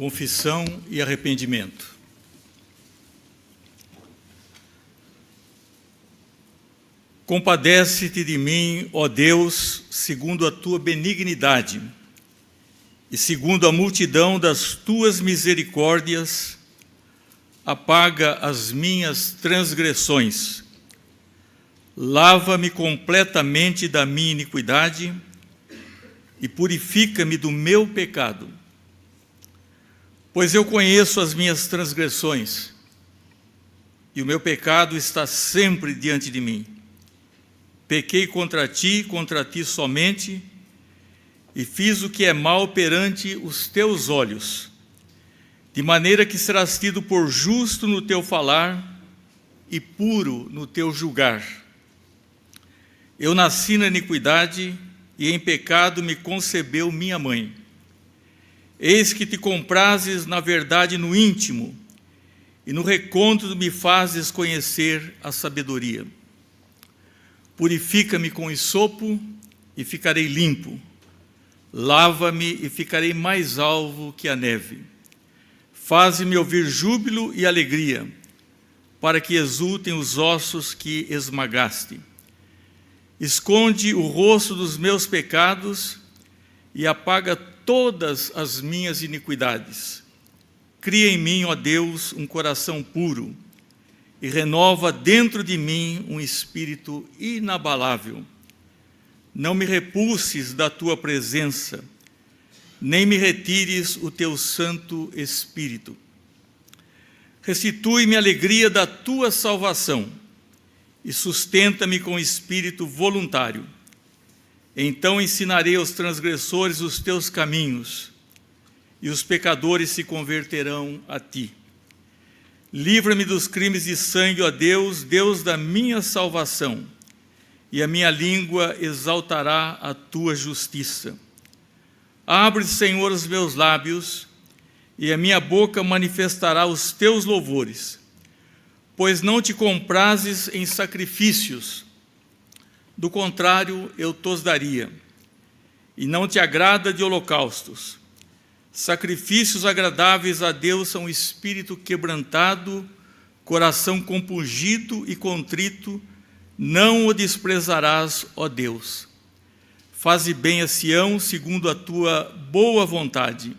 confissão e arrependimento. Compadece-te de mim, ó Deus, segundo a tua benignidade, e segundo a multidão das tuas misericórdias, apaga as minhas transgressões. Lava-me completamente da minha iniquidade e purifica-me do meu pecado. Pois eu conheço as minhas transgressões, e o meu pecado está sempre diante de mim. Pequei contra ti somente, e fiz o que é mal perante os teus olhos, de maneira que serás tido por justo no teu falar e puro no teu julgar. Eu nasci na iniquidade, e em pecado me concebeu minha mãe. Eis que te comprases na verdade no íntimo, e no recôndito me fazes conhecer a sabedoria. Purifica-me com hisopo, e ficarei limpo. Lava-me, e ficarei mais alvo que a neve. Faze-me ouvir júbilo e alegria, para que exultem os ossos que esmagaste. Esconde o rosto dos meus pecados e apaga todas as minhas iniquidades. Cria em mim, ó Deus, um coração puro e renova dentro de mim um espírito inabalável. Não me repulses da tua presença, nem me retires o teu Santo Espírito. Restitui-me a alegria da tua salvação e sustenta-me com espírito voluntário. Então ensinarei aos transgressores os teus caminhos, e os pecadores se converterão a ti. Livra-me dos crimes de sangue, ó Deus, Deus da minha salvação, e a minha língua exaltará a tua justiça. Abre, Senhor, os meus lábios, e a minha boca manifestará os teus louvores. Pois não te comprazes em sacrifícios, do contrário eu tos daria, e não te agrada de holocaustos. Sacrifícios agradáveis a Deus são espírito quebrantado, coração compungido e contrito, não o desprezarás, ó Deus. Faze bem a Sião segundo a tua boa vontade.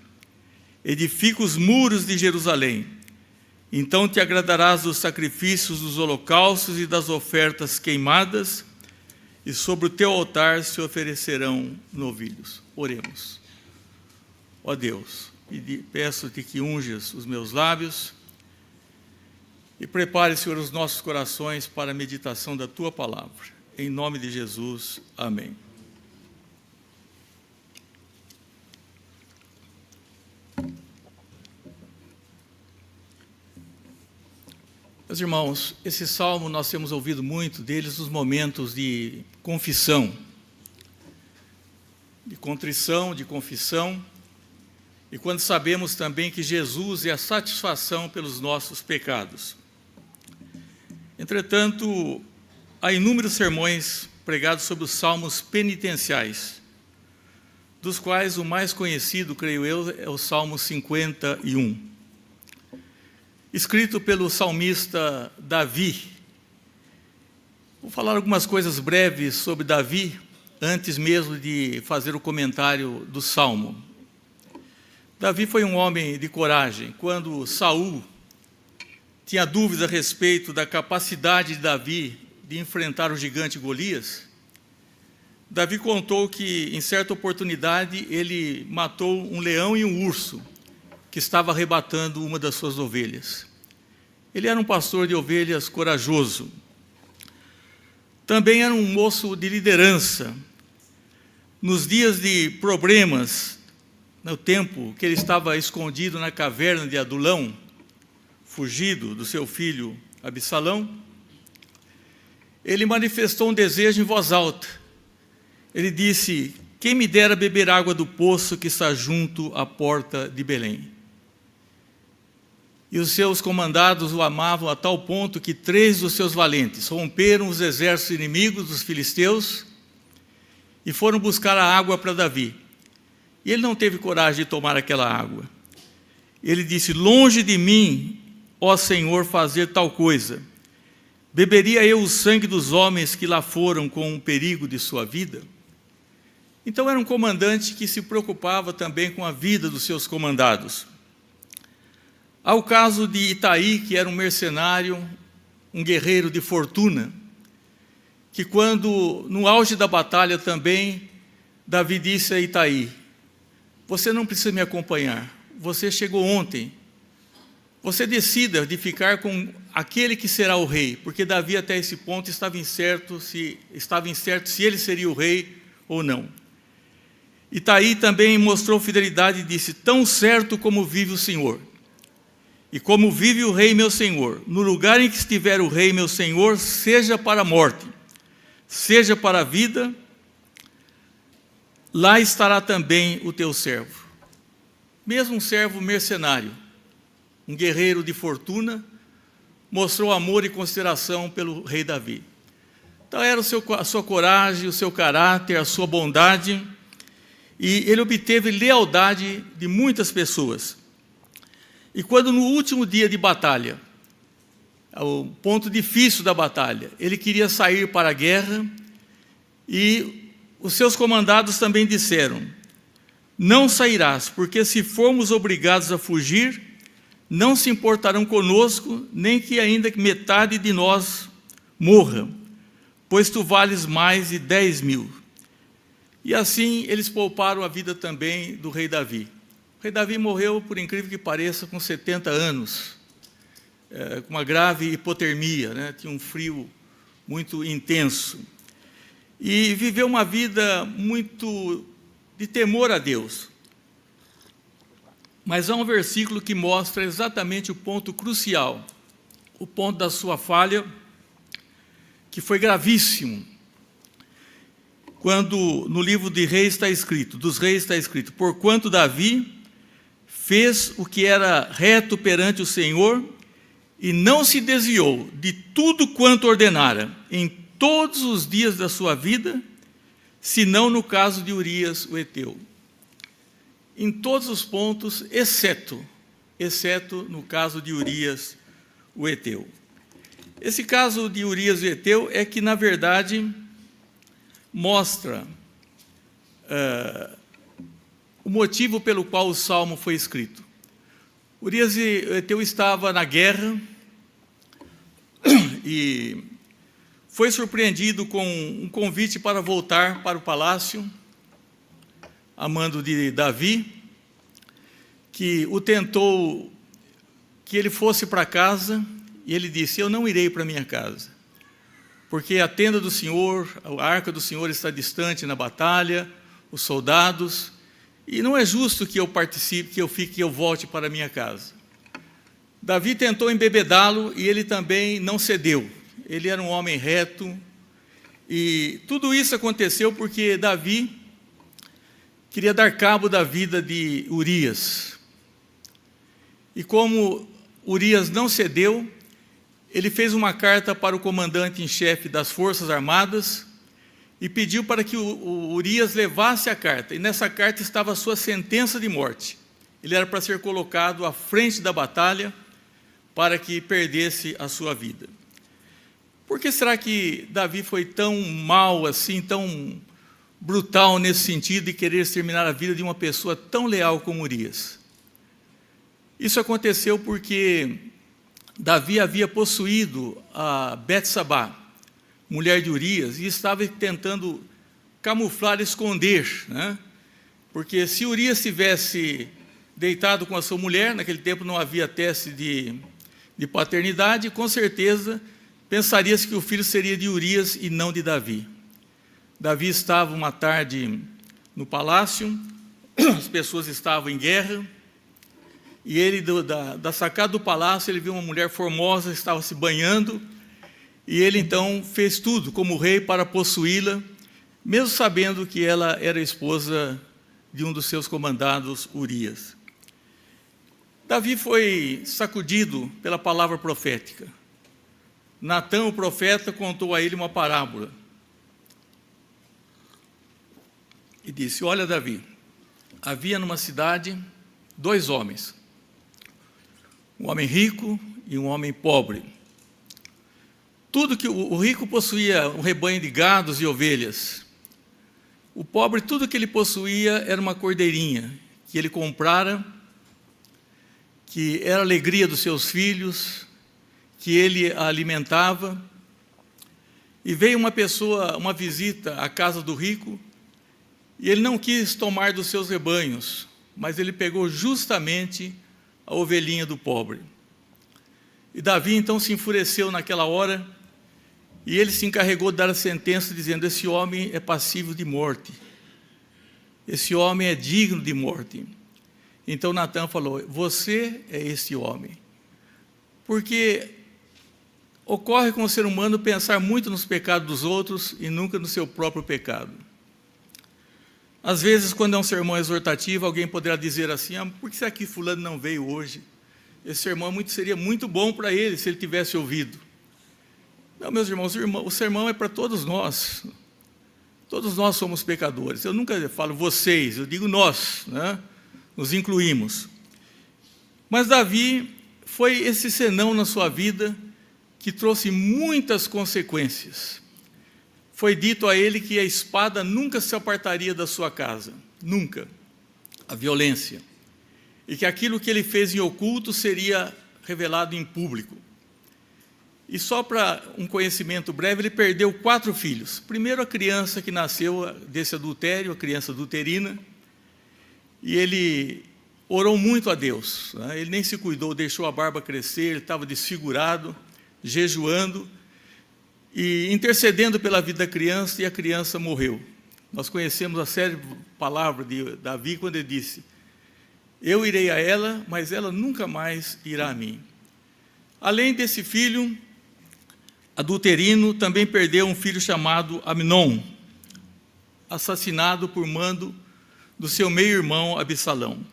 Edifica os muros de Jerusalém. Então te agradarás dos sacrifícios, dos holocaustos e das ofertas queimadas, e sobre o teu altar se oferecerão novilhos. Oremos. Ó Deus, peço-te que unjas os meus lábios e prepare, Senhor, os nossos corações para a meditação da tua palavra. Em nome de Jesus, amém. Meus irmãos, esse salmo nós temos ouvido muito deles nos momentos de confissão, de contrição, de confissão, e quando sabemos também que Jesus é a satisfação pelos nossos pecados. Entretanto, há inúmeros sermões pregados sobre os salmos penitenciais, dos quais o mais conhecido, creio eu, é o Salmo 51. Escrito pelo salmista Davi. Vou falar algumas coisas breves sobre Davi, antes mesmo de fazer o comentário do Salmo. Davi foi um homem de coragem. Quando Saul tinha dúvidas a respeito da capacidade de Davi de enfrentar o gigante Golias, Davi contou que, em certa oportunidade, ele matou um leão e um urso, que estava arrebatando uma das suas ovelhas. Ele era um pastor de ovelhas corajoso. Também era um moço de liderança. Nos dias de problemas, no tempo que ele estava escondido na caverna de Adulão, fugido do seu filho Absalão, ele manifestou um desejo em voz alta. Ele disse: quem me dera beber água do poço que está junto à porta de Belém. E os seus comandados o amavam a tal ponto que 3 dos seus valentes romperam os exércitos inimigos dos filisteus e foram buscar a água para Davi. E ele não teve coragem de tomar aquela água. Ele disse: longe de mim, ó Senhor, fazer tal coisa. Beberia eu o sangue dos homens que lá foram com o perigo de sua vida? Então era um comandante que se preocupava também com a vida dos seus comandados. Há o caso de Itaí, que era um mercenário, um guerreiro de fortuna, que quando, no auge da batalha também, Davi disse a Itaí: você não precisa me acompanhar, você chegou ontem, você decida de ficar com aquele que será o rei, porque Davi até esse ponto estava incerto se ele seria o rei ou não. Itaí também mostrou fidelidade e disse: tão certo como vive o Senhor, e como vive o rei meu senhor, no lugar em que estiver o rei meu senhor, seja para a morte, seja para a vida, lá estará também o teu servo. Mesmo um servo mercenário, um guerreiro de fortuna, mostrou amor e consideração pelo rei Davi. Então era a sua coragem, o seu caráter, a sua bondade, e ele obteve lealdade de muitas pessoas. E quando no último dia de batalha, o ponto difícil da batalha, ele queria sair para a guerra, e os seus comandados também disseram: não sairás, porque se formos obrigados a fugir, não se importarão conosco, nem que ainda metade de nós morra, pois tu vales mais de 10.000. E assim eles pouparam a vida também do rei Davi. O rei Davi morreu, por incrível que pareça, com 70 anos, com uma grave hipotermia, né? Tinha um frio muito intenso. E viveu uma vida muito de temor a Deus. Mas há um versículo que mostra exatamente o ponto crucial, o ponto da sua falha, que foi gravíssimo. Quando no livro de Reis está escrito, dos Reis está escrito: porquanto Davi fez o que era reto perante o Senhor e não se desviou de tudo quanto ordenara em todos os dias da sua vida, senão no caso de Urias o heteu. Em todos os pontos, exceto no caso de Urias o heteu. Esse caso de Urias o heteu é que, na verdade, mostra o motivo pelo qual o Salmo foi escrito. Urias o heteu estava na guerra e foi surpreendido com um convite para voltar para o palácio, a mando de Davi, que o tentou que ele fosse para casa, e ele disse: eu não irei para minha casa, porque a tenda do Senhor, a arca do Senhor está distante na batalha, os soldados, e não é justo que eu participe, que eu volte para a minha casa. Davi tentou embebedá-lo e ele também não cedeu. Ele era um homem reto, e tudo isso aconteceu porque Davi queria dar cabo da vida de Urias. E como Urias não cedeu, ele fez uma carta para o comandante em chefe das Forças Armadas e pediu para que o Urias levasse a carta. E nessa carta estava a sua sentença de morte. Ele era para ser colocado à frente da batalha para que perdesse a sua vida. Por que será que Davi foi tão mal assim, tão brutal nesse sentido de querer exterminar a vida de uma pessoa tão leal como Urias? Isso aconteceu porque Davi havia possuído a Betsabá, mulher de Urias, e estava tentando camuflar, esconder, né? Porque se Urias tivesse deitado com a sua mulher, naquele tempo não havia teste de paternidade, com certeza pensaria-se que o filho seria de Urias e não de Davi. Davi estava uma tarde no palácio, as pessoas estavam em guerra, e ele, da sacada do palácio, ele viu uma mulher formosa, estava se banhando, e ele então fez tudo como rei para possuí-la, mesmo sabendo que ela era esposa de um dos seus comandados, Urias. Davi foi sacudido pela palavra profética. Natã, o profeta, contou a ele uma parábola. E disse: olha, Davi, havia numa cidade 2 homens. um homem rico e um homem pobre. Tudo que o rico possuía um rebanho de gados e ovelhas. O pobre, tudo que ele possuía era uma cordeirinha que ele comprara, que era a alegria dos seus filhos, que ele a alimentava. E veio uma visita à casa do rico, e ele não quis tomar dos seus rebanhos, mas ele pegou justamente a ovelhinha do pobre. E Davi então se enfureceu naquela hora, e ele se encarregou de dar a sentença, dizendo: esse homem é passível de morte, esse homem é digno de morte. Então Natã falou: você é esse homem. Porque ocorre com o ser humano pensar muito nos pecados dos outros e nunca no seu próprio pecado. Às vezes, quando é um sermão exortativo, alguém poderá dizer assim: por que será que fulano não veio hoje? Esse sermão seria muito bom para ele, se ele tivesse ouvido. Não, meus irmãos, o sermão é para todos nós. Todos nós somos pecadores. Eu nunca falo vocês, eu digo nós, né? Nos incluímos. Mas Davi foi esse senão na sua vida que trouxe muitas consequências. Foi dito a ele que a espada nunca se apartaria da sua casa, nunca, a violência, e que aquilo que ele fez em oculto seria revelado em público. E só para um conhecimento breve, ele perdeu 4 filhos. Primeiro, a criança que nasceu desse adultério, a criança adulterina, e ele orou muito a Deus, né? Ele nem se cuidou, deixou a barba crescer, ele estava desfigurado, jejuando e intercedendo pela vida da criança, e a criança morreu. Nós conhecemos a célebre palavra de Davi quando ele disse: eu irei a ela, mas ela nunca mais irá a mim. Além desse filho adulterino, também perdeu um filho chamado Amnon, assassinado por mando do seu meio-irmão Absalão,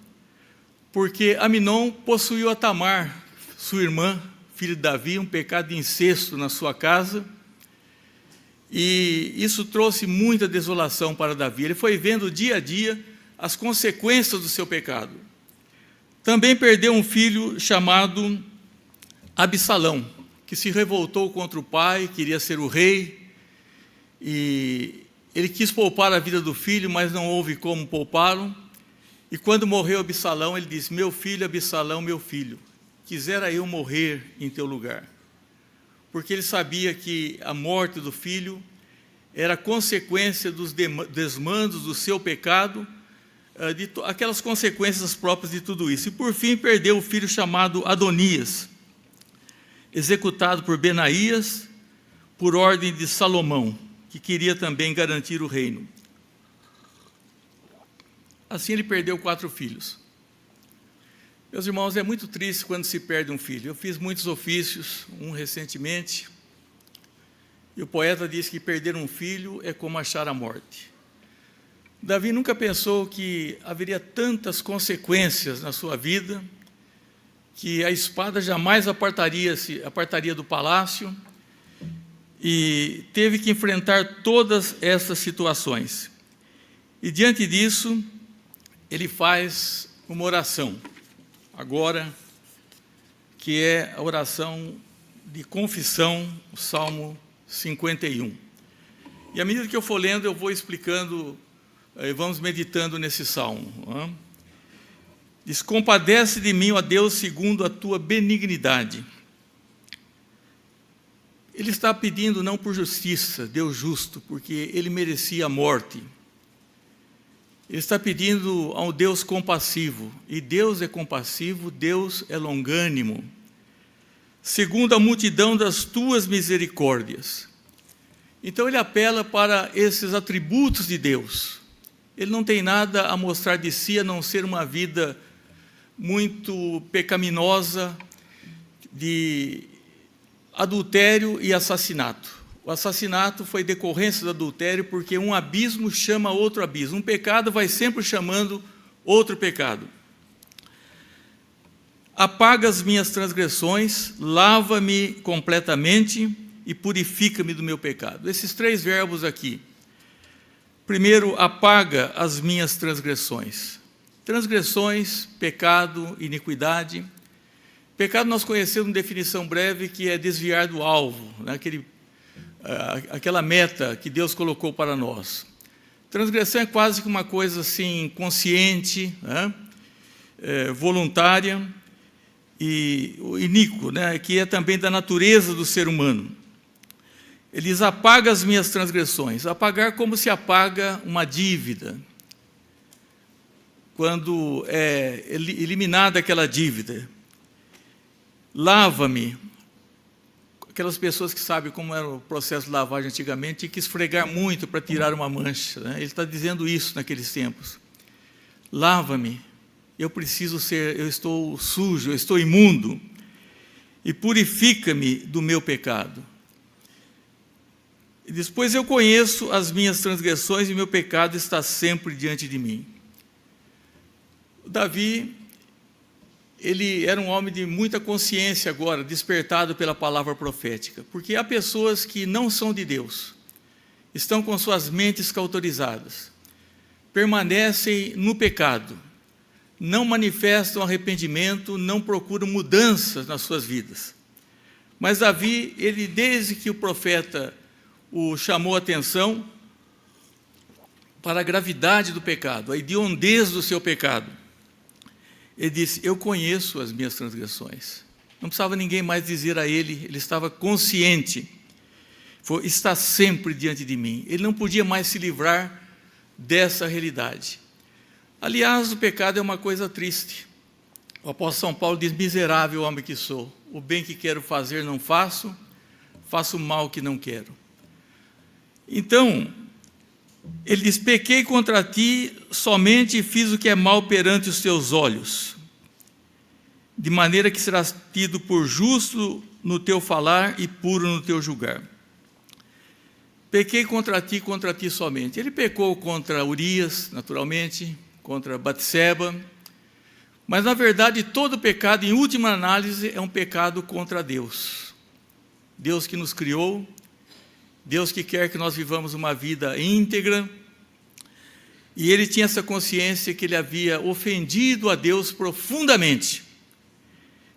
porque Amnon possuiu a Tamar, sua irmã, filho de Davi, um pecado de incesto na sua casa, e isso trouxe muita desolação para Davi. Ele foi vendo dia a dia as consequências do seu pecado. Também perdeu um filho chamado Absalão, que se revoltou contra o pai, queria ser o rei, e ele quis poupar a vida do filho, mas não houve como poupá-lo. E quando morreu Absalão, ele disse: meu filho Absalão, meu filho, quisera eu morrer em teu lugar. Porque ele sabia que a morte do filho era consequência dos desmandos do seu pecado, aquelas consequências próprias de tudo isso. E por fim perdeu o filho chamado Adonias, executado por Benaías, por ordem de Salomão, que queria também garantir o reino. Assim ele perdeu 4 filhos. Meus irmãos, é muito triste quando se perde um filho. Eu fiz muitos ofícios, um recentemente, e o poeta diz que perder um filho é como achar a morte. Davi nunca pensou que haveria tantas consequências na sua vida, que a espada jamais apartaria do palácio, e teve que enfrentar todas essas situações. E diante disso, ele faz uma oração, agora, que é a oração de confissão, o Salmo 51. E à medida que eu for lendo, eu vou explicando, vamos meditando nesse salmo. Diz: compadece de mim, ó Deus, segundo a tua benignidade. Ele está pedindo não por justiça, Deus justo, porque ele merecia a morte. Ele está pedindo a um Deus compassivo, e Deus é compassivo, Deus é longânimo, segundo a multidão das tuas misericórdias. Então ele apela para esses atributos de Deus. Ele não tem nada a mostrar de si, a não ser uma vida muito pecaminosa, de adultério e assassinato. O assassinato foi decorrência do adultério, porque um abismo chama outro abismo. Um pecado vai sempre chamando outro pecado. Apaga as minhas transgressões, lava-me completamente e purifica-me do meu pecado. Esses 3 verbos aqui. Primeiro, apaga as minhas transgressões. Transgressões, pecado, iniquidade. Pecado nós conhecemos uma definição breve que é desviar do alvo, né? Aquela meta que Deus colocou para nós. Transgressão é quase que uma coisa assim, consciente, né? Voluntária e iníquo, né? Que é também da natureza do ser humano. Ele diz: apaga as minhas transgressões. Apagar como se apaga uma dívida. Quando é eliminada aquela dívida. Lava-me. Aquelas pessoas que sabem como era o processo de lavagem antigamente, tinha que esfregar muito para tirar uma mancha, né? Ele está dizendo isso naqueles tempos. Lava-me, eu estou sujo, eu estou imundo, e purifica-me do meu pecado. E depois eu conheço as minhas transgressões e meu pecado está sempre diante de mim. Davi, ele era um homem de muita consciência agora, despertado pela palavra profética, porque há pessoas que não são de Deus, estão com suas mentes cauterizadas, permanecem no pecado, não manifestam arrependimento, não procuram mudanças nas suas vidas. Mas Davi, ele, desde que o profeta o chamou a atenção para a gravidade do pecado, a hediondez do seu pecado, ele disse: eu conheço as minhas transgressões. Não precisava ninguém mais dizer a ele, ele estava consciente. Está sempre diante de mim. Ele não podia mais se livrar dessa realidade. Aliás, o pecado é uma coisa triste. O apóstolo São Paulo diz: miserável homem que sou, o bem que quero fazer não faço, faço o mal que não quero. Então, ele diz: pequei contra ti, somente fiz o que é mal perante os teus olhos, de maneira que serás tido por justo no teu falar e puro no teu julgar. Pequei contra ti somente. Ele pecou contra Urias, naturalmente, contra Batseba, mas, na verdade, todo pecado, em última análise, é um pecado contra Deus. Deus que nos criou, Deus que quer que nós vivamos uma vida íntegra, e ele tinha essa consciência que ele havia ofendido a Deus profundamente.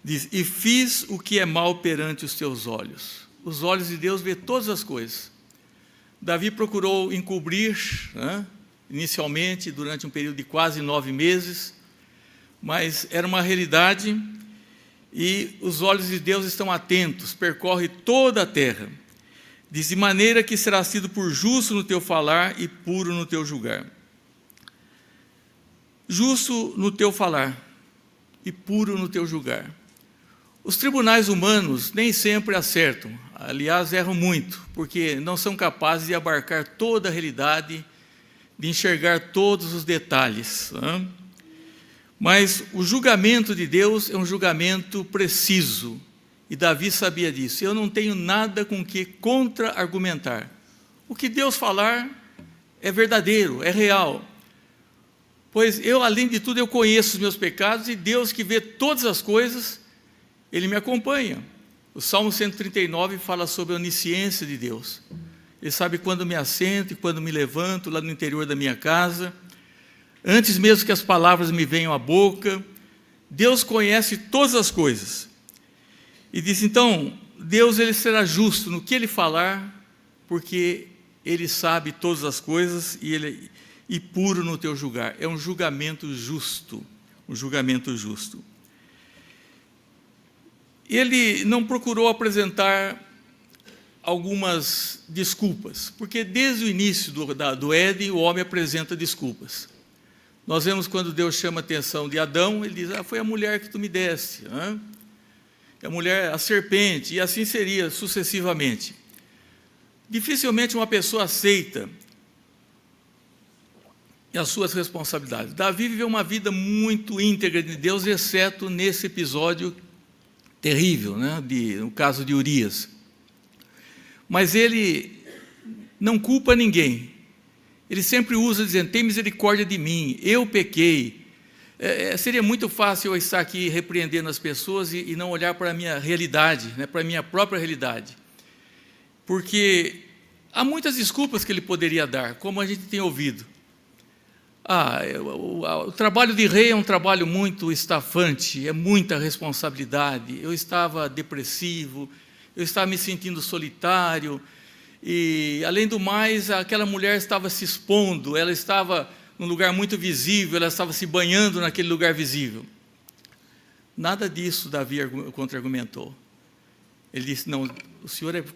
Diz: e fiz o que é mal perante os teus olhos. Os olhos de Deus vê todas as coisas. Davi procurou encobrir, né, inicialmente, durante um período de quase 9 meses, mas era uma realidade, e os olhos de Deus estão atentos, percorre toda a terra. Diz: de maneira que serás tido por justo no teu falar e puro no teu julgar. Justo no teu falar e puro no teu julgar. Os tribunais humanos nem sempre acertam, aliás, erram muito, porque não são capazes de abarcar toda a realidade, de enxergar todos os detalhes, né? Mas o julgamento de Deus é um julgamento preciso, e Davi sabia disso. Eu não tenho nada com que contra-argumentar. O que Deus falar é verdadeiro, é real. Pois eu, além de tudo, eu conheço os meus pecados, e Deus, que vê todas as coisas, ele me acompanha. O Salmo 139 fala sobre a onisciência de Deus. Ele sabe quando me assento e quando me levanto lá no interior da minha casa, antes mesmo que as palavras me venham à boca. Deus conhece todas as coisas. E diz: então, Deus, ele será justo no que ele falar, porque ele sabe todas as coisas, e puro no teu julgar. É um julgamento justo, um julgamento justo. Ele não procurou apresentar algumas desculpas, porque desde o início do Éden, o homem apresenta desculpas. Nós vemos quando Deus chama a atenção de Adão, ele diz: foi a mulher que tu me deste, né? A mulher, a serpente, e assim seria sucessivamente. Dificilmente uma pessoa aceita as suas responsabilidades. Davi viveu uma vida muito íntegra de Deus, exceto nesse episódio terrível, né, no caso de Urias. Mas ele não culpa ninguém. Ele sempre usa dizendo: tem misericórdia de mim, eu pequei. Seria muito fácil eu estar aqui repreendendo as pessoas e não olhar para a minha realidade, né, para a minha própria realidade. Porque há muitas desculpas que ele poderia dar, como a gente tem ouvido. O trabalho de rei é um trabalho muito estafante, é muita responsabilidade. Eu estava depressivo, eu estava me sentindo solitário, e, além do mais, aquela mulher estava se expondo, ela estava num lugar muito visível, ela estava se banhando naquele lugar visível. Nada disso Davi contra-argumentou. Ele disse, não,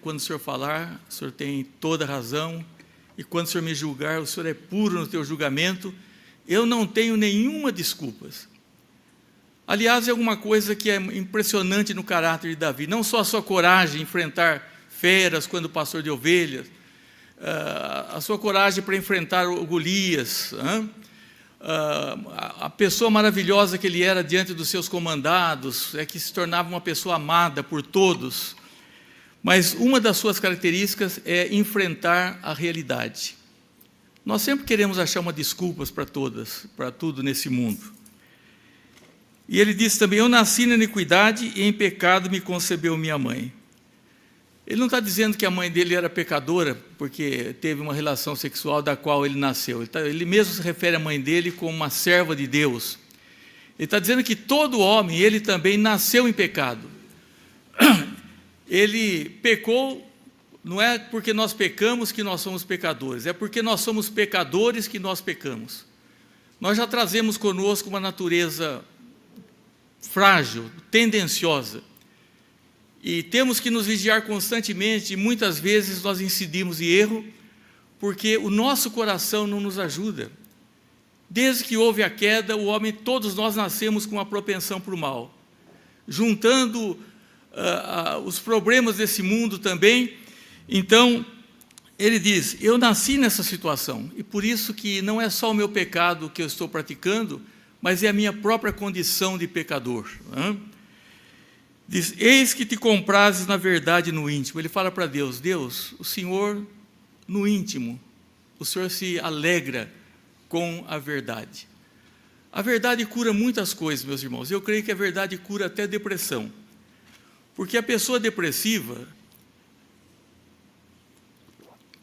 quando o senhor falar, o senhor tem toda a razão, e quando o senhor me julgar, o senhor é puro no teu julgamento, eu não tenho nenhuma desculpa. Aliás, é alguma coisa que é impressionante no caráter de Davi, não só a sua coragem em enfrentar feras quando pastor de ovelhas, a sua coragem para enfrentar o Golias, a pessoa maravilhosa que ele era diante dos seus comandados, é que se tornava uma pessoa amada por todos. Mas uma das suas características é enfrentar a realidade. Nós sempre queremos achar uma desculpas para tudo nesse mundo. E ele disse também, eu nasci na iniquidade e em pecado me concebeu minha mãe. Ele não está dizendo que a mãe dele era pecadora, porque teve uma relação sexual da qual ele nasceu. Ele mesmo se refere à mãe dele como uma serva de Deus. Ele está dizendo que todo homem, ele também nasceu em pecado. Ele pecou, não é porque nós pecamos que nós somos pecadores, é porque nós somos pecadores que nós pecamos. Nós já trazemos conosco uma natureza frágil, tendenciosa, e temos que nos vigiar constantemente, e muitas vezes nós incidimos em erro, porque o nosso coração não nos ajuda. Desde que houve a queda, o homem, todos nós nascemos com uma propensão para o mal. Juntando os problemas desse mundo também, então, ele diz, eu nasci nessa situação, e por isso que não é só o meu pecado que eu estou praticando, mas é a minha própria condição de pecador. Diz, eis que te comprases na verdade no íntimo. Ele fala para Deus, Deus, o Senhor no íntimo, o Senhor se alegra com a verdade. A verdade cura muitas coisas, meus irmãos. Eu creio que a verdade cura até depressão. Porque a pessoa depressiva,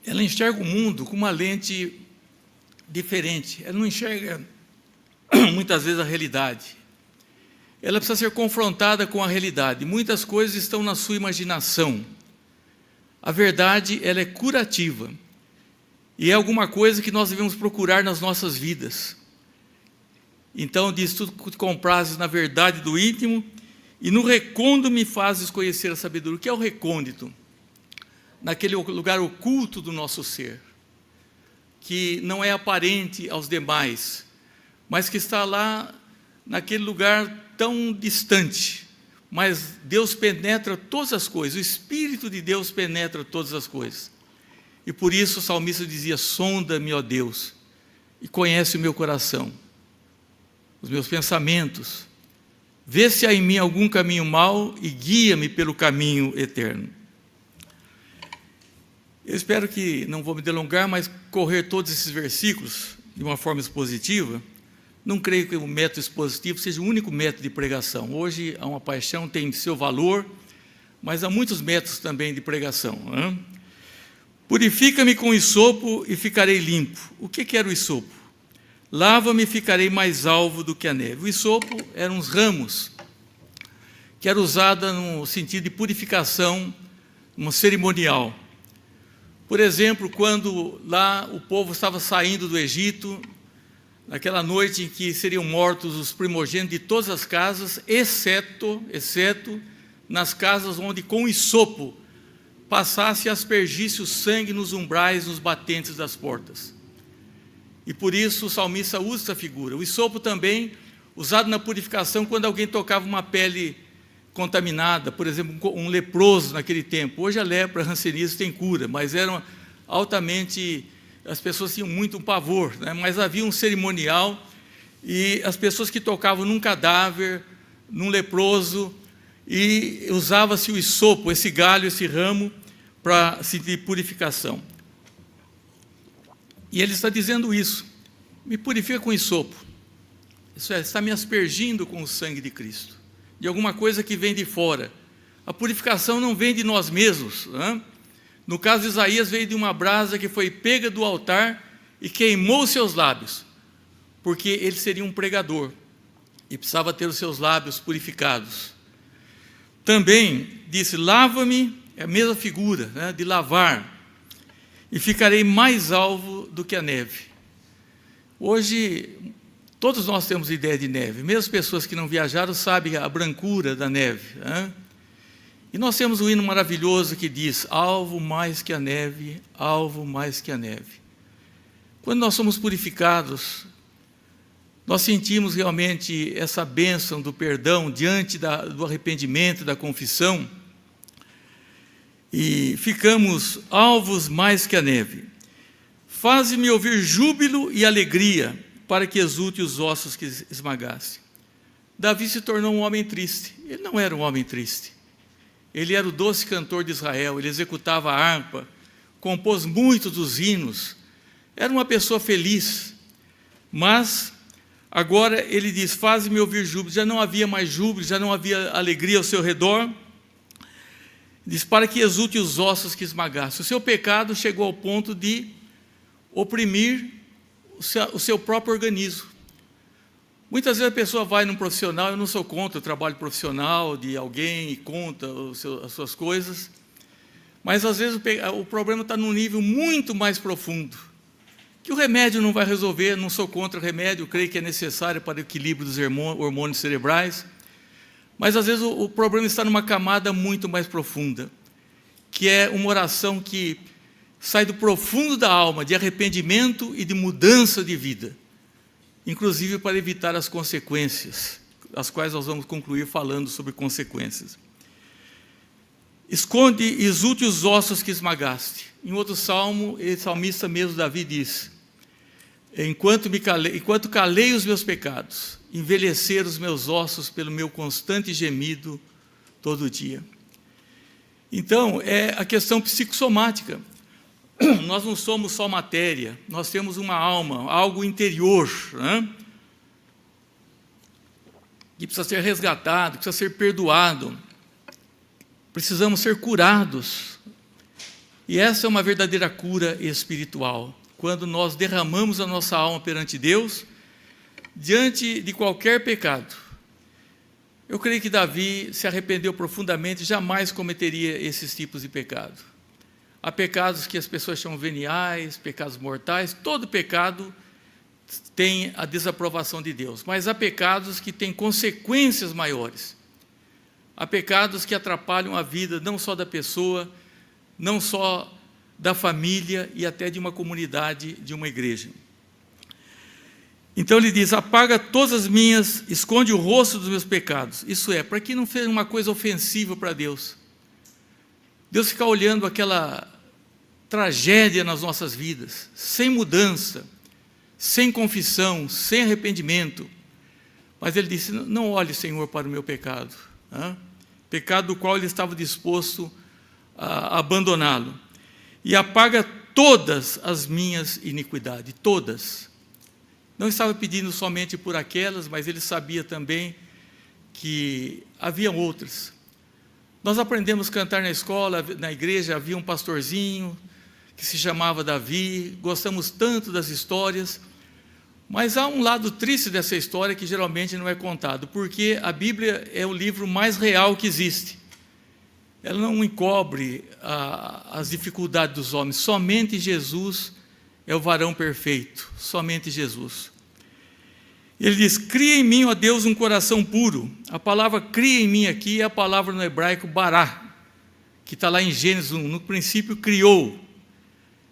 ela enxerga o mundo com uma lente diferente. Ela não enxerga, muitas vezes, a realidade. Ela precisa ser confrontada com a realidade. Muitas coisas estão na sua imaginação. A verdade, ela é curativa. E é alguma coisa que nós devemos procurar nas nossas vidas. Então, diz, tu te comprases na verdade do íntimo, e no recôndito me fazes conhecer a sabedoria. O que é o recôndito? Naquele lugar oculto do nosso ser, que não é aparente aos demais, mas que está lá naquele lugar tão distante, mas Deus penetra todas as coisas, o Espírito de Deus penetra todas as coisas. E por isso o salmista dizia, sonda-me, ó Deus, e conhece o meu coração, os meus pensamentos, vê se há em mim algum caminho mau e guia-me pelo caminho eterno. Eu espero que, não vou me delongar, mas correr todos esses versículos de uma forma expositiva. Não creio que o método expositivo seja o único método de pregação. Hoje, a uma paixão tem seu valor, mas há muitos métodos também de pregação. Purifica-me com hisopo e ficarei limpo. O que era o hisopo? Lava-me e ficarei mais alvo do que a neve. O hisopo eram uns ramos, que era usada no sentido de purificação, um cerimonial. Por exemplo, quando lá o povo estava saindo do Egito, naquela noite em que seriam mortos os primogênitos de todas as casas, exceto nas casas onde com hisopo passasse e aspergisse o sangue nos umbrais, nos batentes das portas. E por isso o salmista usa essa figura. O hisopo também, usado na purificação, quando alguém tocava uma pele contaminada, por exemplo, um leproso naquele tempo. Hoje a lepra hanseníase tem cura, mas eram altamente, as pessoas tinham muito pavor, né? Mas havia um cerimonial, e as pessoas que tocavam num cadáver, num leproso, e usava-se o hisopo, esse galho, esse ramo, para sentir purificação. E ele está dizendo isso, me purifica com hisopo, isso é, está me aspergindo com o sangue de Cristo, de alguma coisa que vem de fora. A purificação não vem de nós mesmos, né? No caso de Isaías, veio de uma brasa que foi pega do altar e queimou seus lábios. porque ele seria um pregador e precisava ter os seus lábios purificados. Também disse: lava-me, é a mesma figura, né, de lavar, e ficarei mais alvo do que a neve. Hoje, todos nós temos ideia de neve, mesmo as pessoas que não viajaram sabem a brancura da neve, né? E nós temos um hino maravilhoso que diz: alvo mais que a neve, alvo mais que a neve. Quando nós somos purificados, nós sentimos realmente essa bênção do perdão diante do arrependimento, da confissão, e ficamos alvos mais que a neve. Faze-me ouvir júbilo e alegria, para que exulte os ossos que esmagaste. Davi se tornou um homem triste. Ele não era um homem triste. Ele era o doce cantor de Israel, ele executava a harpa, compôs muitos dos hinos, era uma pessoa feliz. Mas agora ele diz: faze-me ouvir júbilo. Já não havia mais júbilo, já não havia alegria ao seu redor. Diz: para que exulte os ossos que esmagaste. O seu pecado chegou ao ponto de oprimir o seu próprio organismo. Muitas vezes a pessoa vai num profissional, eu não sou contra o trabalho profissional de alguém e conta as suas coisas, mas às vezes o problema está num nível muito mais profundo, que o remédio não vai resolver. Não sou contra o remédio, creio que é necessário para o equilíbrio dos hormônios cerebrais, mas às vezes o problema está numa camada muito mais profunda, que é uma oração que sai do profundo da alma, de arrependimento e de mudança de vida, inclusive para evitar as consequências, as quais nós vamos concluir falando sobre consequências. Esconde e exulte os ossos que esmagaste. Em outro salmo, o salmista mesmo, Davi, diz: enquanto calei os meus pecados, envelheceram os meus ossos pelo meu constante gemido todo dia. Então, é a questão psicossomática. Nós não somos só matéria, nós temos uma alma, algo interior, né, que precisa ser resgatado, precisa ser perdoado. Precisamos ser curados. E essa é uma verdadeira cura espiritual, quando nós derramamos a nossa alma perante Deus, diante de qualquer pecado. Eu creio que Davi se arrependeu profundamente, jamais cometeria esses tipos de pecado. Há pecados que as pessoas chamam veniais, pecados mortais. Todo pecado tem a desaprovação de Deus, mas há pecados que têm consequências maiores. Há pecados que atrapalham a vida não só da pessoa, não só da família e até de uma comunidade, de uma igreja. Então ele diz: apaga todas as minhas, esconde o rosto dos meus pecados. Isso é, para que não seja uma coisa ofensiva para Deus. Deus fica olhando aquela tragédia nas nossas vidas, sem mudança, sem confissão, sem arrependimento. Mas ele disse: não olhe, Senhor, para o meu pecado, né? Pecado do qual ele estava disposto a abandoná-lo. E apaga todas as minhas iniquidades, todas. Não estava pedindo somente por aquelas, mas ele sabia também que havia outras. Nós aprendemos a cantar na escola, na igreja, havia um pastorzinho que se chamava Davi, gostamos tanto das histórias, mas há um lado triste dessa história que geralmente não é contado, porque a Bíblia é o livro mais real que existe. Ela não encobre as dificuldades dos homens, somente Jesus é o varão perfeito, somente Jesus. Ele diz: cria em mim, ó Deus, um coração puro. A palavra cria em mim aqui é a palavra no hebraico bará, que está lá em Gênesis 1, no princípio criou.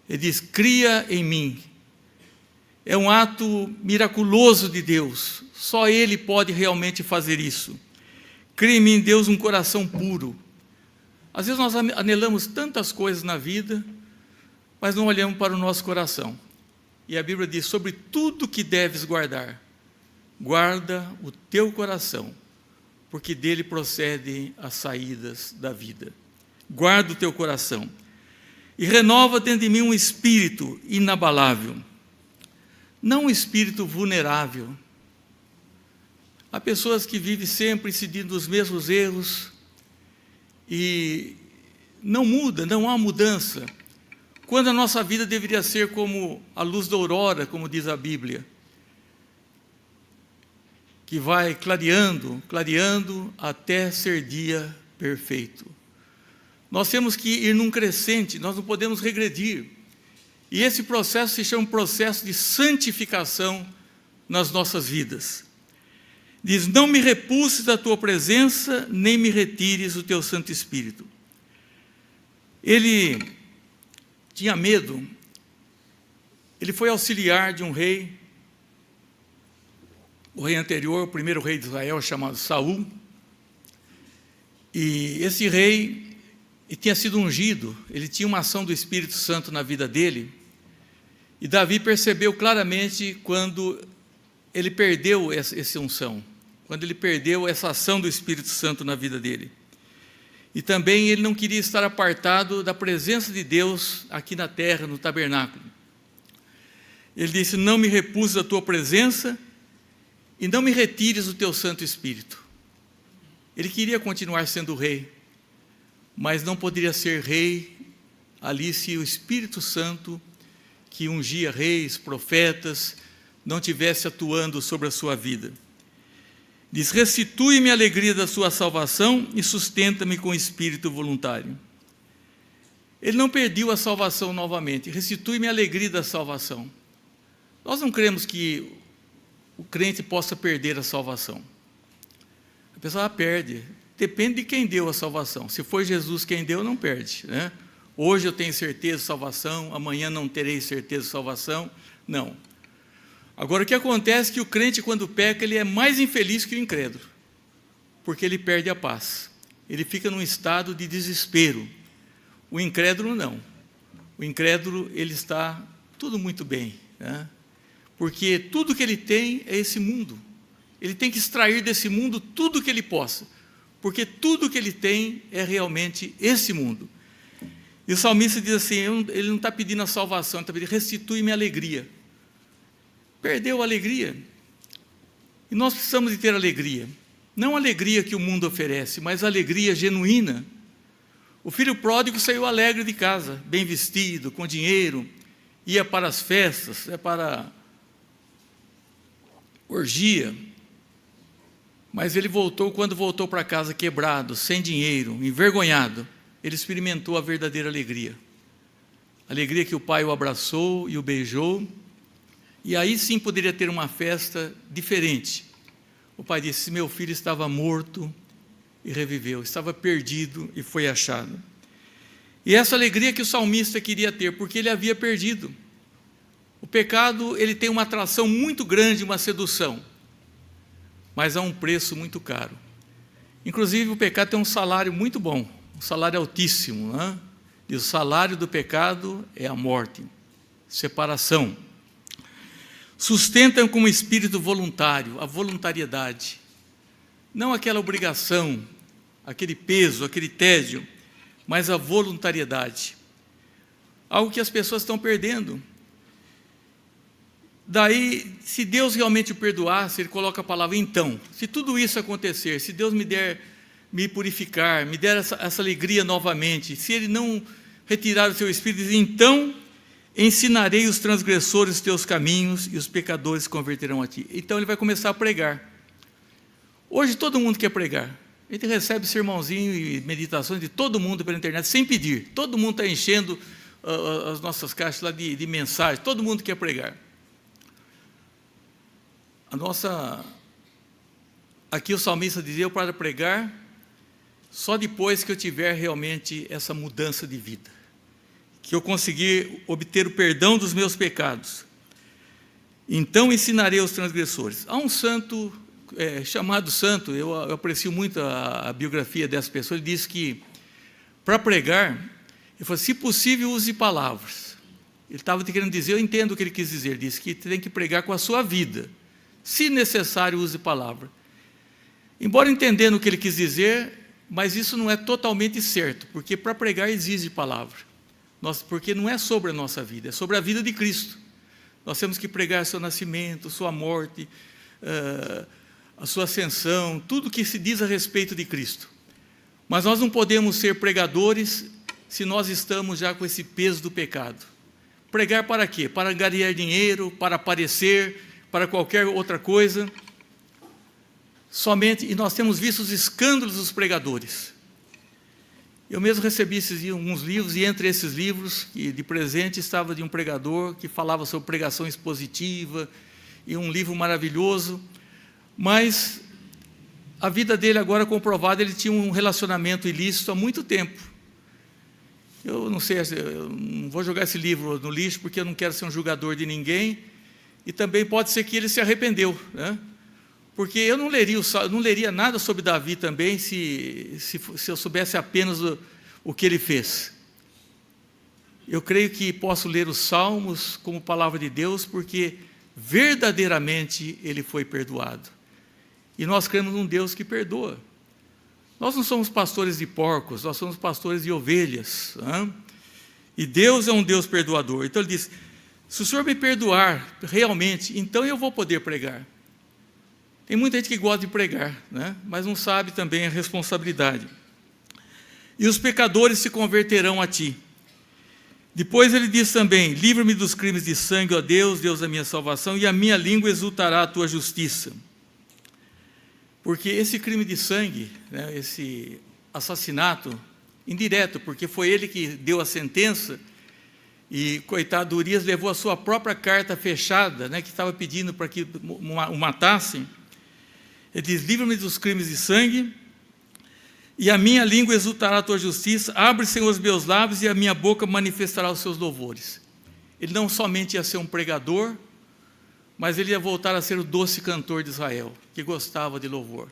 Ele diz: cria em mim. É um ato miraculoso de Deus, só Ele pode realmente fazer isso. Cria em mim, Deus, um coração puro. Às vezes nós anelamos tantas coisas na vida, mas não olhamos para o nosso coração. E a Bíblia diz: sobre tudo que deves guardar, guarda o teu coração, porque dele procedem as saídas da vida. Guarda o teu coração. E renova dentro de mim um espírito inabalável, não um espírito vulnerável. Há pessoas que vivem sempre incidindo os mesmos erros e não muda, não há mudança, quando a nossa vida deveria ser como a luz da aurora, como diz a Bíblia. que vai clareando, clareando até ser dia perfeito. Nós temos que ir num crescente, nós não podemos regredir. E esse processo se chama processo de santificação nas nossas vidas. Diz: não me repulses da tua presença, nem me retires o teu Santo Espírito. Ele tinha medo. Ele foi auxiliar de um rei, o rei anterior, o primeiro rei de Israel, chamado Saul. E esse rei tinha sido ungido, ele tinha uma ação do Espírito Santo na vida dele. E Davi percebeu claramente quando ele perdeu essa unção, quando ele perdeu essa ação do Espírito Santo na vida dele. E também ele não queria estar apartado da presença de Deus aqui na terra, no tabernáculo. Ele disse: não me repuses da tua presença e não me retires o teu Santo Espírito. Ele queria continuar sendo rei, mas não poderia ser rei ali se o Espírito Santo, que ungia reis, profetas, não estivesse atuando sobre a sua vida. Diz: restitui-me a alegria da sua salvação e sustenta-me com espírito voluntário. Ele não perdeu a salvação novamente. Restitui-me a alegria da salvação. Nós não cremos que o crente possa perder a salvação. A pessoa perde. Depende de quem deu a salvação. Se foi Jesus quem deu, não perde, né? Hoje eu tenho certeza de salvação, amanhã não terei certeza de salvação. Não. Agora, o que acontece é que o crente, quando peca, ele é mais infeliz que o incrédulo, porque ele perde a paz. Ele fica num estado de desespero. O incrédulo não. O incrédulo, ele está tudo muito bem, né? Porque tudo que ele tem é esse mundo. Ele tem que extrair desse mundo tudo que ele possa, porque tudo que ele tem é realmente esse mundo. E o salmista diz assim, ele não está pedindo a salvação, ele está pedindo: restitui-me a alegria. Perdeu a alegria. E nós precisamos de ter alegria. Não a alegria que o mundo oferece, mas a alegria genuína. O filho pródigo saiu alegre de casa, bem vestido, com dinheiro, ia para as festas, para orgia. Mas ele voltou, quando voltou para casa quebrado, sem dinheiro, envergonhado, ele experimentou a verdadeira alegria. A alegria que o pai o abraçou e o beijou, e aí sim poderia ter uma festa diferente. O pai disse: meu filho estava morto e reviveu, estava perdido e foi achado. E essa alegria que o salmista queria ter, porque ele havia perdido. O pecado, ele tem uma atração muito grande, uma sedução, mas há um preço muito caro. Inclusive, o pecado tem um salário muito bom, um salário altíssimo, né? E o salário do pecado é a morte, separação. Sustenta com um espírito voluntário, a voluntariedade, não aquela obrigação, aquele peso, aquele tédio, mas a voluntariedade, algo que as pessoas estão perdendo. Daí, se Deus realmente o perdoasse, ele coloca a palavra então. Se tudo isso acontecer, se Deus me purificar, me der essa alegria novamente, se Ele não retirar o seu Espírito, então ensinarei os transgressores os teus caminhos e os pecadores se converterão a ti. Então ele vai começar a pregar. Hoje todo mundo quer pregar. A gente recebe sermãozinho e meditações de todo mundo pela internet, sem pedir. Todo mundo está enchendo as nossas caixas lá de mensagens, todo mundo quer pregar. Aqui o salmista dizia: eu para pregar só depois que eu tiver realmente essa mudança de vida, que eu conseguir obter o perdão dos meus pecados, então ensinarei os transgressores. Há um santo chamado santo, eu aprecio muito a biografia dessa pessoa. Ele disse que para pregar, ele falou: se possível use palavras. Ele estava querendo dizer, eu entendo o que ele quis dizer, disse que tem que pregar com a sua vida. Se necessário, use palavra. Embora entendendo o que ele quis dizer, mas isso não é totalmente certo, porque para pregar exige palavra. Porque não é sobre a nossa vida, é sobre a vida de Cristo. Nós temos que pregar seu nascimento, sua morte, a sua ascensão, tudo que se diz a respeito de Cristo. Mas nós não podemos ser pregadores se nós estamos já com esse peso do pecado. Pregar para quê? Para ganhar dinheiro, para aparecer, para qualquer outra coisa. somente, e nós temos visto os escândalos dos pregadores. Eu mesmo recebi alguns livros, e entre esses livros, de presente, estava de um pregador que falava sobre pregação expositiva, e um livro maravilhoso, mas a vida dele agora comprovada, ele tinha um relacionamento ilícito há muito tempo. Eu não sei, eu não vou jogar esse livro no lixo, porque eu não quero ser um julgador de ninguém, e também pode ser que ele se arrependeu, né? Porque eu não leria nada sobre Davi também, se eu soubesse apenas o que ele fez. Eu creio que posso ler os Salmos como palavra de Deus, porque verdadeiramente ele foi perdoado. E nós cremos num Deus que perdoa. Nós não somos pastores de porcos, nós somos pastores de ovelhas, né? E Deus é um Deus perdoador. Então ele diz, se o Senhor me perdoar realmente, então eu vou poder pregar. Tem muita gente que gosta de pregar, né? Mas não sabe também a responsabilidade. E os pecadores se converterão a ti. Depois ele diz também, livra-me dos crimes de sangue, ó Deus, Deus da minha salvação, e a minha língua exultará a tua justiça. Porque esse crime de sangue, né, esse assassinato indireto, porque foi ele que deu a sentença, e coitado, Urias levou a sua própria carta fechada, né, que estava pedindo para que o matassem. Ele diz, livra-me dos crimes de sangue, e a minha língua exultará a tua justiça, abre, Senhor, os meus lábios, e a minha boca manifestará os seus louvores. Ele não somente ia ser um pregador, mas ele ia voltar a ser o doce cantor de Israel, que gostava de louvor.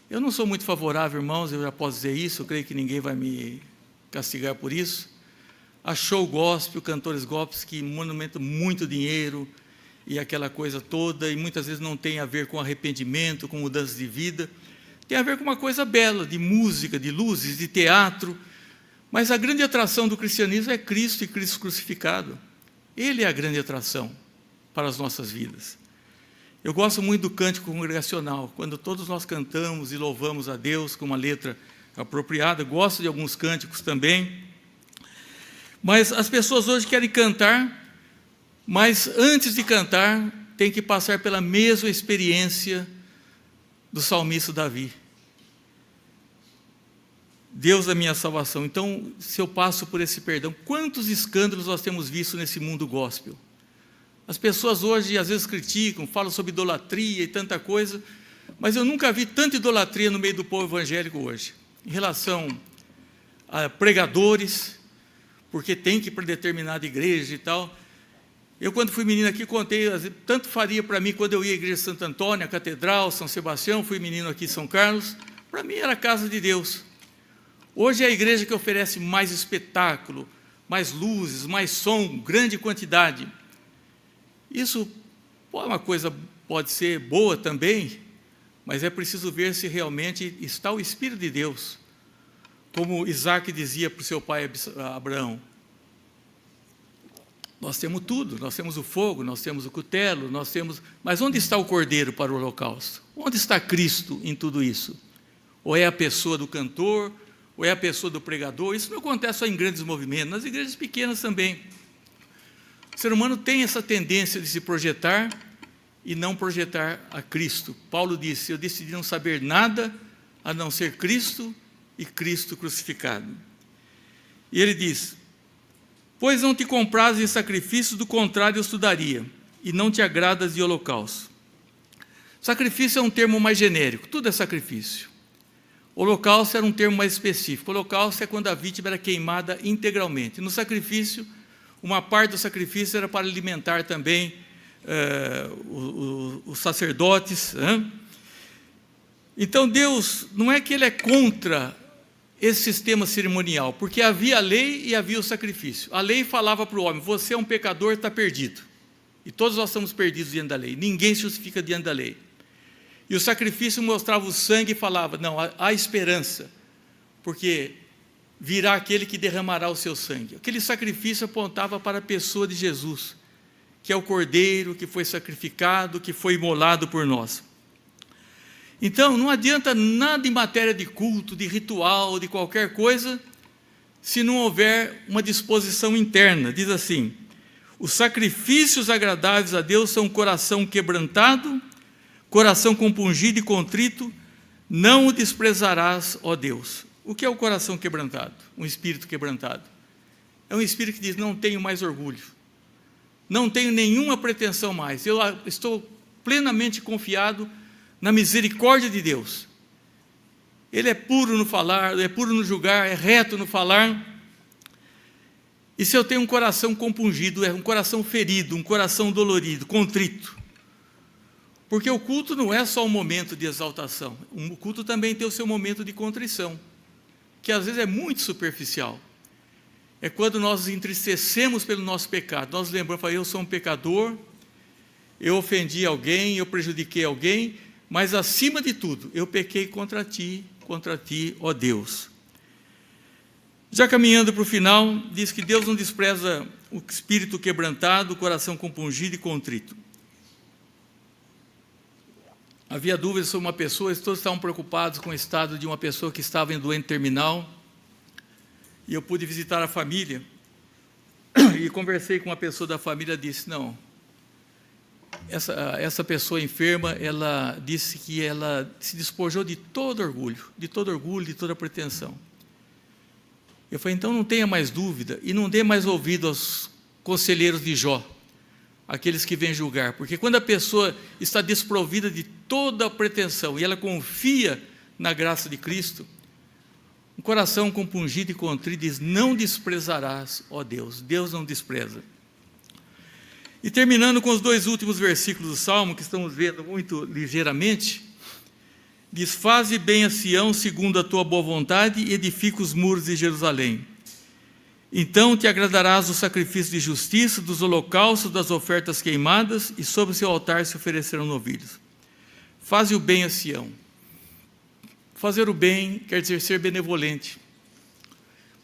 Eu não sou muito favorável, irmãos, eu já posso dizer isso, eu creio que ninguém vai me castigar por isso, a show gospel, cantores gospels que monumentam muito dinheiro, e aquela coisa toda, e muitas vezes não tem a ver com arrependimento, com mudança de vida, tem a ver com uma coisa bela, de música, de luzes, de teatro, mas a grande atração do cristianismo é Cristo e Cristo crucificado. Ele é a grande atração para as nossas vidas. Eu gosto muito do cântico congregacional, quando todos nós cantamos e louvamos a Deus com uma letra apropriada, gosto de alguns cânticos também, mas as pessoas hoje querem cantar, mas antes de cantar, tem que passar pela mesma experiência do salmista Davi. Deus é minha salvação. Então, se eu passo por esse perdão, quantos escândalos nós temos visto nesse mundo gospel? As pessoas hoje, às vezes, criticam, falam sobre idolatria e tanta coisa, mas eu nunca vi tanta idolatria no meio do povo evangélico hoje, em relação a pregadores, porque tem que ir para determinada igreja e tal. Eu, quando fui menino aqui, contei, tanto faria para mim, quando eu ia à igreja de Santo Antônio, a Catedral, São Sebastião, fui menino aqui em São Carlos, para mim era a casa de Deus. Hoje é a igreja que oferece mais espetáculo, mais luzes, mais som, grande quantidade. Isso é uma coisa, pode ser boa também, mas é preciso ver se realmente está o Espírito de Deus. Como Isaac dizia para o seu pai Abraão, nós temos tudo, nós temos o fogo, nós temos o cutelo, mas onde está o cordeiro para o holocausto? Onde está Cristo em tudo isso? Ou é a pessoa do cantor, ou é a pessoa do pregador? Isso não acontece só em grandes movimentos, nas igrejas pequenas também. O ser humano tem essa tendência de se projetar e não projetar a Cristo. Paulo disse, eu decidi não saber nada a não ser Cristo e Cristo crucificado. E ele diz, pois não te comprazes em sacrifício, do contrário eu estudaria, e não te agradas de holocausto. Sacrifício é um termo mais genérico, tudo é sacrifício. Holocausto era um termo mais específico. Holocausto é quando a vítima era queimada integralmente. No sacrifício, uma parte do sacrifício era para alimentar também os sacerdotes. Então Deus, não é que Ele é contra esse sistema cerimonial, porque havia a lei e havia o sacrifício. A lei falava para o homem, você é um pecador, está perdido. E todos nós estamos perdidos diante da lei. Ninguém se justifica diante da lei. E o sacrifício mostrava o sangue e falava, não, há esperança, porque virá aquele que derramará o seu sangue. Aquele sacrifício apontava para a pessoa de Jesus, que é o cordeiro que foi sacrificado, que foi imolado por nós. Então, não adianta nada em matéria de culto, de ritual, de qualquer coisa, se não houver uma disposição interna. Diz assim, os sacrifícios agradáveis a Deus são um coração quebrantado, coração compungido e contrito, não o desprezarás, ó Deus. O que é o coração quebrantado? Um espírito quebrantado. É um espírito que diz, não tenho mais orgulho, não tenho nenhuma pretensão mais, eu estou plenamente confiado na misericórdia de Deus. Ele é puro no falar, é puro no julgar, é reto no falar. E se eu tenho um coração compungido, é um coração ferido, um coração dolorido, contrito. Porque o culto não é só um momento de exaltação, o culto também tem o seu momento de contrição, que às vezes é muito superficial. É quando nós entristecemos pelo nosso pecado, nós lembramos, eu sou um pecador, eu ofendi alguém, eu prejudiquei alguém, mas acima de tudo, eu pequei contra ti, ó Deus. Já caminhando para o final, diz que Deus não despreza o espírito quebrantado, o coração compungido e contrito. Havia dúvidas sobre uma pessoa, todos estavam preocupados com o estado de uma pessoa que estava em doente terminal, e eu pude visitar a família, e conversei com uma pessoa da família, disse, não, essa pessoa enferma, ela disse que ela se despojou de todo orgulho, de toda pretensão. Eu falei, então não tenha mais dúvida, e não dê mais ouvido aos conselheiros de Jó, aqueles que vêm julgar, porque quando a pessoa está desprovida de toda a pretensão, e ela confia na graça de Cristo, um coração compungido e contrito diz, não desprezarás, ó Deus, Deus não despreza. E terminando com os 2 últimos versículos do Salmo, que estamos vendo muito ligeiramente, diz, faze bem a Sião segundo a tua boa vontade e edifica os muros de Jerusalém. Então te agradarás do sacrifício de justiça, dos holocaustos, das ofertas queimadas, e sobre o seu altar se oferecerão novilhos. Faze o bem a Sião. Fazer o bem quer dizer ser benevolente.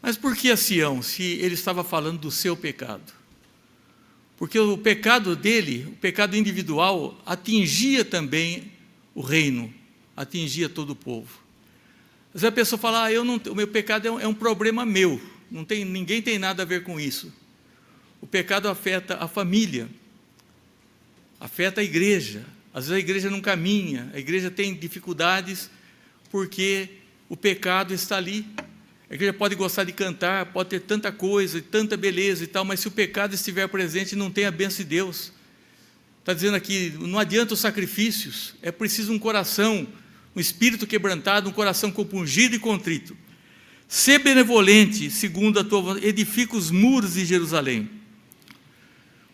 Mas por que a Sião, se ele estava falando do seu pecado? Porque o pecado dele, o pecado individual, atingia também o reino, atingia todo o povo. Às vezes a pessoa fala, o meu pecado é um problema meu, ninguém tem nada a ver com isso. O pecado afeta a família, afeta a igreja. Às vezes a igreja não caminha, a igreja tem dificuldades, porque o pecado está ali. A igreja pode gostar de cantar, pode ter tanta coisa, tanta beleza e tal, mas se o pecado estiver presente, não tem a bênção de Deus. Está dizendo aqui, não adianta os sacrifícios, é preciso um coração, um espírito quebrantado, um coração compungido e contrito. Ser benevolente, segundo a tua vontade, edifica os muros de Jerusalém.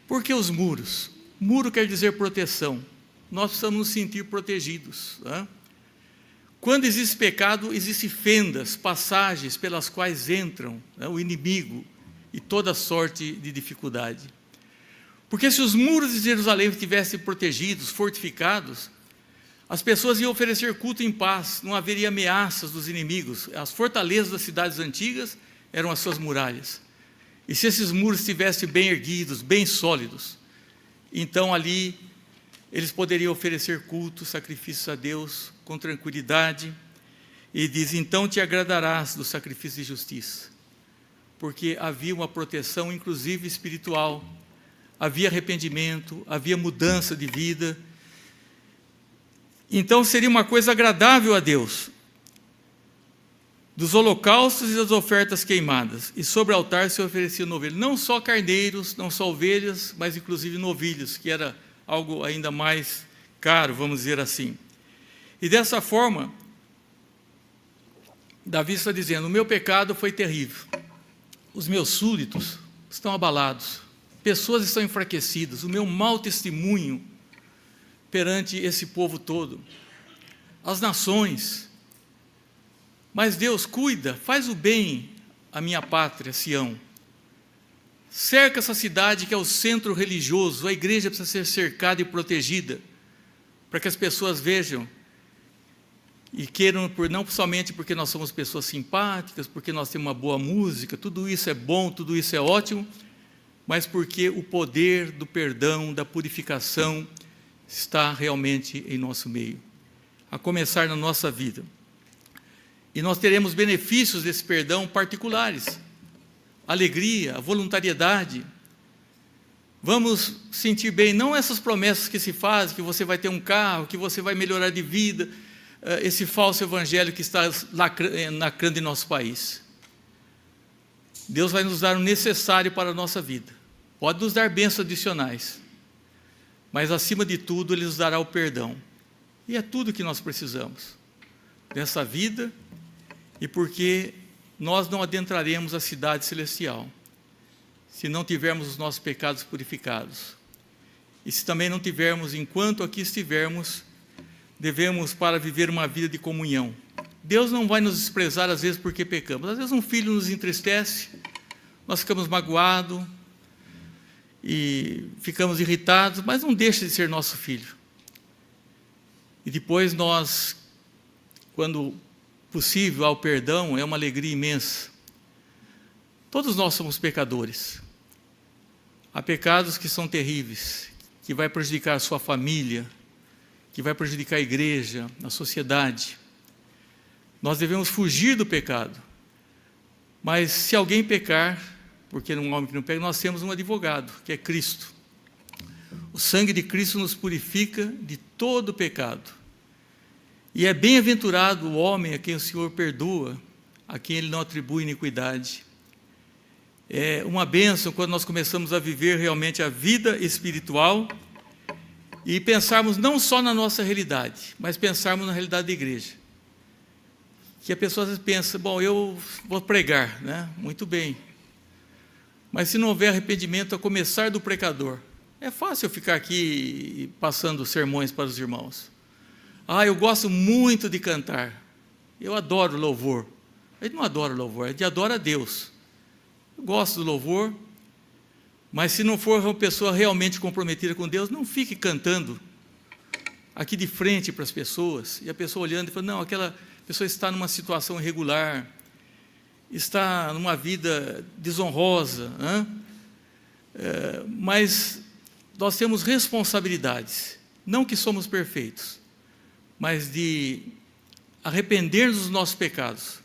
Por que os muros? Muro quer dizer proteção. Nós precisamos nos sentir protegidos, né? Quando existe pecado, existem fendas, passagens pelas quais entram, né, o inimigo e toda sorte de dificuldade. Porque se os muros de Jerusalém estivessem protegidos, fortificados, as pessoas iam oferecer culto em paz, não haveria ameaças dos inimigos. As fortalezas das cidades antigas eram as suas muralhas. E se esses muros estivessem bem erguidos, bem sólidos, então ali eles poderiam oferecer culto, sacrifícios a Deus, com tranquilidade, e diz, então te agradarás do sacrifício de justiça, porque havia uma proteção, inclusive espiritual, havia arrependimento, havia mudança de vida, então seria uma coisa agradável a Deus, dos holocaustos e das ofertas queimadas, e sobre o altar se oferecia novilhos, não só carneiros, não só ovelhas, mas inclusive novilhos, que era algo ainda mais caro, vamos dizer assim. E dessa forma, Davi está dizendo, o meu pecado foi terrível, os meus súditos estão abalados, pessoas estão enfraquecidas, o meu mau testemunho perante esse povo todo, as nações, mas Deus cuida, faz o bem à minha pátria, Sião, cerca essa cidade que é o centro religioso, a igreja precisa ser cercada e protegida, para que as pessoas vejam e queiram, não somente porque nós somos pessoas simpáticas, porque nós temos uma boa música, tudo isso é bom, tudo isso é ótimo, mas porque o poder do perdão, da purificação, está realmente em nosso meio, a começar na nossa vida. E nós teremos benefícios desse perdão particulares, alegria, voluntariedade, Vamos sentir bem, não essas promessas que se fazem, que você vai ter um carro, que você vai melhorar de vida, esse falso evangelho que está lacrando em nosso país. Deus vai nos dar o necessário para a nossa vida. Pode nos dar bênçãos adicionais, mas acima de tudo Ele nos dará o perdão. E é tudo que nós precisamos nessa vida, e porque nós não adentraremos a cidade celestial se não tivermos os nossos pecados purificados. E se também não tivermos, enquanto aqui estivermos, devemos para viver uma vida de comunhão. Deus não vai nos desprezar às vezes porque pecamos. Às vezes um filho nos entristece, nós ficamos magoados e ficamos irritados, mas não deixa de ser nosso filho. E depois nós, quando possível, há o perdão, é uma alegria imensa. Todos nós somos pecadores. Há pecados que são terríveis, que vai prejudicar a sua família, que vai prejudicar a igreja, a sociedade. Nós devemos fugir do pecado. Mas se alguém pecar, porque um homem que não peca, nós temos um advogado, que é Cristo. O sangue de Cristo nos purifica de todo pecado. E é bem-aventurado o homem a quem o Senhor perdoa, a quem Ele não atribui iniquidade. É uma bênção quando nós começamos a viver realmente a vida espiritual e pensarmos não só na nossa realidade, mas pensarmos na realidade da igreja. Que a pessoa às vezes pensa, bom, eu vou pregar, né? Muito bem. Mas se não houver arrependimento a começar do pecador, é fácil eu ficar aqui passando sermões para os irmãos. Eu gosto muito de cantar. Eu adoro louvor. A gente não adora louvor, a gente adora a Deus. Eu gosto do louvor, mas se não for uma pessoa realmente comprometida com Deus, não fique cantando aqui de frente para as pessoas, e a pessoa olhando e falando, não, aquela pessoa está numa situação irregular, está numa vida desonrosa, mas nós temos responsabilidades, não que somos perfeitos, mas de arrepender-nos dos nossos pecados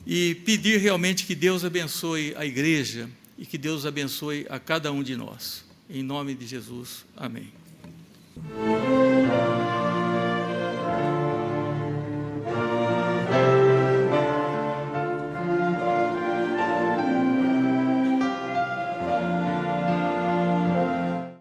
e pedir realmente que Deus abençoe a igreja e que Deus abençoe a cada um de nós. Em nome de Jesus, amém.